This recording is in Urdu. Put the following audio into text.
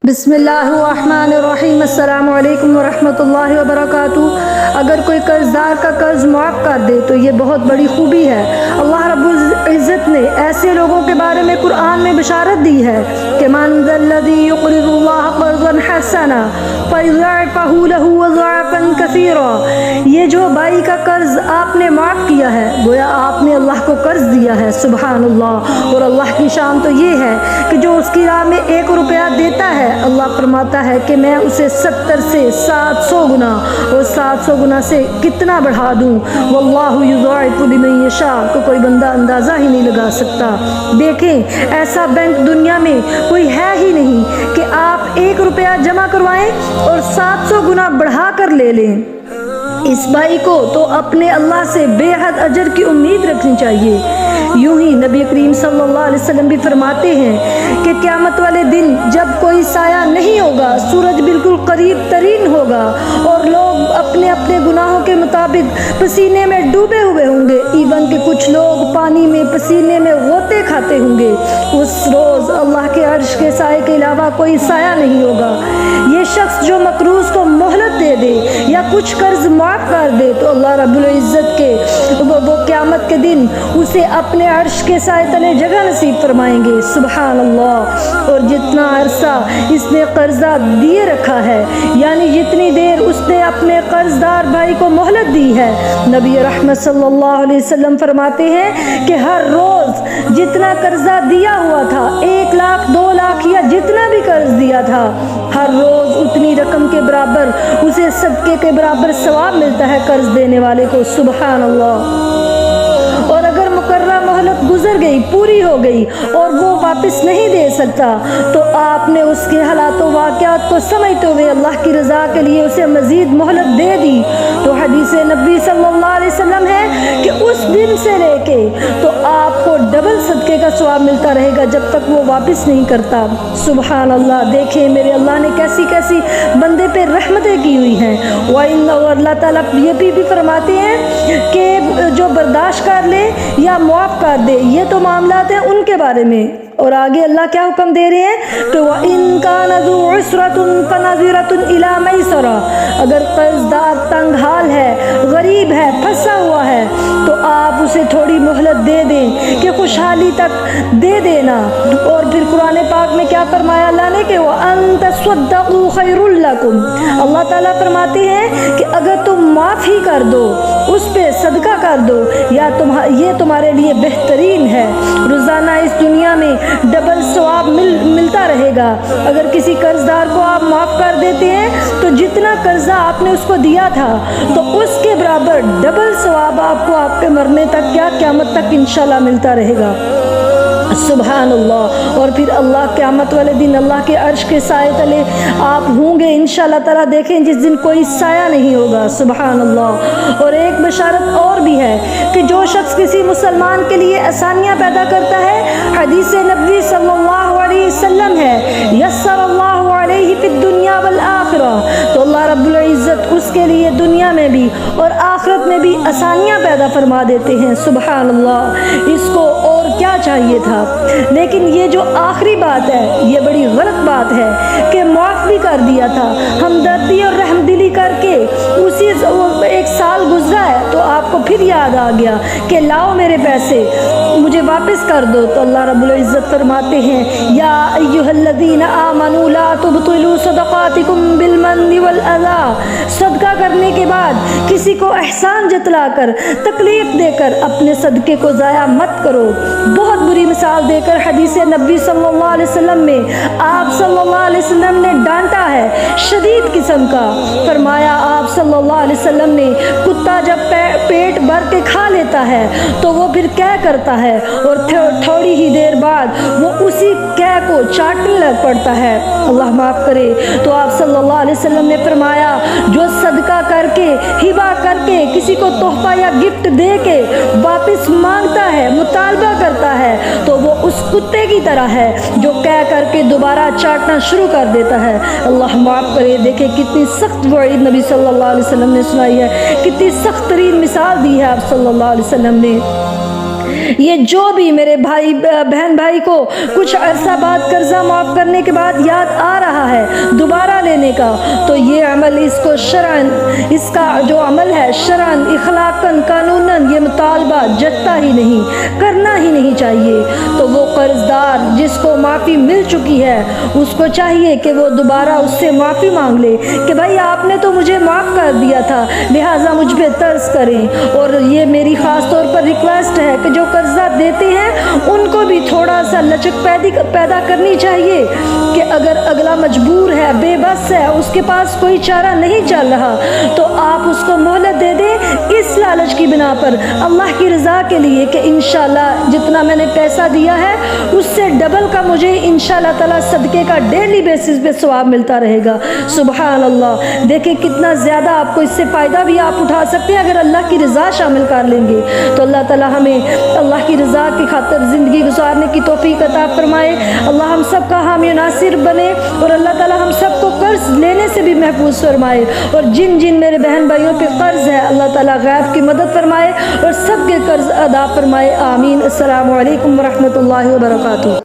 بسم اللہ الرحمن الرحیم۔ السلام علیکم ورحمۃ اللہ وبرکاتہ۔ اگر کوئی قرض دار کا قرض معاف کر دے تو یہ بہت بڑی خوبی ہے۔ اللہ رب العزت نے ایسے لوگوں کے بارے میں قرآن میں بشارت دی ہے کہ من ذا الذی یقرض اللہ قرضا حسنا فیضاعفہ لہ اضعافا کثیرا۔ یہ جو بھائی کا قرض آپ نے معاف کیا ہے گویا آپ نے اللہ کو قرض دیا ہے، سبحان اللہ۔ اور اللہ کی شان تو یہ ہے کہ جو اس کی راہ میں 1 روپیہ دیتا ہے اللہ فرماتا ہے کہ میں اسے 70 سے 700 گنا اور 700 گنا سے کتنا بڑھا دوں۔ واللہ یضاعف لمن یشاء، تو کوئی بندہ اندازہ ہی نہیں لگا سکتا۔ دیکھیں ایسا بینک دنیا میں کوئی ہے ہی نہیں کہ آپ 1 روپیہ جمع کروائیں اور 700 گنا بڑھا کر لے لیں۔ اس بھائی کو تو اپنے اللہ سے بے حد اجر کی امید رکھنی چاہیے۔ یوں ہی نبی کریم صلی اللہ علیہ وسلم بھی فرماتے ہیں کہ قیامت والے دن جب کوئی سایہ نہیں ہوگا، سورج بالکل قریب ترین ہوگا اور لوگ اپنے اپنے گناہوں کے مطابق پسینے میں ڈوبے ہوئے ہوں گے، ایون کہ کچھ لوگ پانی میں پسینے میں غوطے کھاتے ہوں گے۔ اس روز اللہ کے عرش کے سائے کے علاوہ کوئی سایہ نہیں ہوگا۔ یہ شخص جو مقروض کو مہلت دے دے یا کچھ قرض معاف کر دے تو اللہ رب العزت کے وہ قیامت کے دن اسے اپنے عرش کے سائے تلے جگہ نصیب فرمائیں گے، سبحان اللہ۔ اور جتنا عرصہ اس نے قرضہ دیے رکھا ہے، یعنی جتنی دیر اس نے اپنے قرض دار بھائی کو مہلت دی ہے، نبی رحمت صلی اللہ علیہ وسلم فرماتے ہیں کہ ہر روز جتنا قرضہ دیا ہوا تھا، 1 لاکھ 2 لاکھ یا جتنا بھی قرض دیا تھا، ہر روز اتنی رقم کے برابر اسے صدقے کے برابر ثواب ملتا ہے قرض دینے والے کو، سبحان اللہ۔ اور اگر مقررہ مہلت گزر گئی، پوری ہو گئی اور وہ واپس نہیں دے سکتا تو آپ نے اس کے حالات و واقعات کو سمجھتے ہوئے اللہ کی رضا کے لیے اسے مزید مہلت دے دی تو حدیث نبی صلی اللہ علیہ وسلم ہے کہ اس دن سے لے کے تو آپ کو ڈبل صدقے کا ثواب ملتا رہے گا جب تک وہ واپس نہیں کرتا، سبحان اللہ۔ دیکھیں میرے اللہ نے کیسی کیسی بندے پہ رحمتیں کی ہوئی ہیں۔ اور اللہ تعالیٰ یہ بھی فرماتے ہیں کہ جو برداشت کر لے یا معاف کر دے، یہ تو معاملات ہیں ان کے بارے میں۔ اور آگے اللہ کیا حکم دے رہے ہیں کہ وَإِن كَانَ ذُو عُسْرَةٍ فَنَظِرَةٌ إِلَىٰ مَيْسَرَةٍ، اگر قرض دار تنگ حال ہے، غریب ہے، پھنسا ہوا ہے تو آپ اسے تھوڑی مہلت دے دیں کہ خوشحالی تک دے دینا۔ اور پھر قرآن پاک میں کیا فرمایا اللہ نے کہ وَأَن تَصَدَّقُوا خَيْرٌ لَكُمْ، اللہ تعالیٰ فرماتے ہیں کہ اگر تم معاف ہی کر دو، اس پہ صدقہ کر دو، یا یہ تمہارے لیے بہترین ہے۔ روزانہ اس دنیا میں ڈبل ثواب ملتا رہے گا۔ اگر کسی قرض دار کو آپ معاف کر دیتے ہیں تو جتنا قرضہ آپ نے اس کو دیا تھا تو اس کے برابر ڈبل ثواب آپ کو آپ کے مرنے تک یا قیامت تک انشاءاللہ ملتا رہے گا، سبحان اللہ۔ اور پھر اللہ قیامت والے دن اللہ کے عرش کے سائے تلے آپ ہوں گے انشاءاللہ تعالیٰ، دیکھیں جس دن کوئی سایہ نہیں ہوگا، سبحان اللہ۔ اور ایک بشارت اور بھی ہے کہ جو شخص کسی مسلمان کے لیے آسانیاں پیدا کرتا ہے، حدیث نبوی صلی اللہ علیہ وسلم ہے یسر اللہ علیہ فی الدنیا والآخرہ، تو اللہ رب العزت اس کے لیے دنیا میں بھی اور آخرت میں بھی آسانیاں پیدا فرما دیتے ہیں، سبحان اللہ۔ اس کو اور کیا چاہیے تھا؟ لیکن یہ جو آخری بات ہے یہ بڑی غلط بات ہے کہ معاف بھی کر دیا تھا، ہمدردی اور رحم دلی کر کے اسی 1 سال گزرا ہے تو آپ کو پھر یاد آ گیا کہ لاؤ میرے پیسے مجھے واپس کر دو، تو اللہ رب العزت فرماتے ہیں یا ایھا الذین آمنوا لا تبطلوا صدقاتکم بالمن والاذی، صدقہ کرنے کے بعد کسی کو احسان جتلا کر تکلیف دے کر اپنے صدقے کو ضائع مت کرو۔ بہت بری مثال دے کر حدیث نبی صلی اللہ علیہ وسلم میں آپ صلی اللہ علیہ وسلم نے ڈانٹا ہے شدید قسم کا۔ فرمایا آپ صلی اللہ علیہ وسلم نے کتا جب پیٹ بھر کے کھا لیتا ہے تو وہ پھر کیا کرتا ہے اور تھوڑی ہی دیر بعد وہ اسی کیا کو چاٹنے لگ پڑتا ہے، اللہ معاف کرے۔ تو آپ صلی اللہ علیہ وسلم نے فرمایا جو صدقہ کر کے ہبہ کر کے کسی کو تحفہ یا گفٹ دے کے واپس مانگتا ہے، مطالبہ کرتا ہے تو وہ اس کتے کی طرح ہے جو کہہ کر کے دوبارہ چاٹنا شروع کر دیتا ہے، اللہ معاف کرے۔ دیکھیں کتنی سخت وعید نبی صلی اللہ علیہ وسلم نے سنائی ہے، کتنی سخت ترین مثال دی ہے آپ صلی اللہ علیہ وسلم نے۔ یہ جو بھی میرے بھائی بہن بھائی کو کچھ عرصہ بعد قرضہ معاف کرنے کے بعد یاد آ رہا ہے دوبارہ لینے کا، تو یہ عمل اس کو شرعن، اس کا جو عمل ہے شرعن اخلاقاً قانوناً یہ مطالبہ جتتا ہی نہیں، کرنا ہی نہیں چاہیے۔ تو وہ قرض دار جس کو معافی مل چکی ہے اس کو چاہیے کہ وہ دوبارہ اس سے معافی مانگ لے کہ بھائی آپ نے تو مجھے معاف کر دیا تھا، لہٰذا مجھ پہ ترس کریں۔ اور یہ میری خاص طور پر ریکویسٹ ہے کہ جو قرضہ دیتے ہیں ان کو بھی تھوڑا سا لچک پیدا کرنی چاہیے کہ اگر اگلا مجبور ہے، بے بس ہے، اس کے پاس کوئی چارہ نہیں چل رہا، تو آپ اس کو مہلت دے دیں اس لالچ کی بنا پر، اللہ کی رضا کے لیے کہ انشاءاللہ جتنا میں نے پیسہ دیا ہے اس سے ڈبل کا مجھے انشاءاللہ تعالیٰ صدقے کا ڈیلی بیسس پہ ثواب ملتا رہے گا۔ سبحان اللہ، دیکھیں کتنا زیادہ آپ کو اس سے فائدہ بھی آپ اٹھا سکتے ہیں اگر اللہ کی رضا شامل کر لیں گے۔ تو اللہ تعالیٰ ہمیں اللہ کی رضا کی خاطر زندگی گزارنے کی توفیق عطا فرمائے، اللہ ہم سب کا حامی و ناصر بنے، اور اللہ تعالیٰ ہم سب کو قرض لینے سے بھی محفوظ فرمائے، اور جن جن میرے بہن بھائیوں پہ قرض ہے اللہ تعالیٰ غیب کی مدد فرمائے اور سب کے قرض ادا فرمائے، آمین۔ السلام علیکم ورحمۃ اللہ وبرکاتہ۔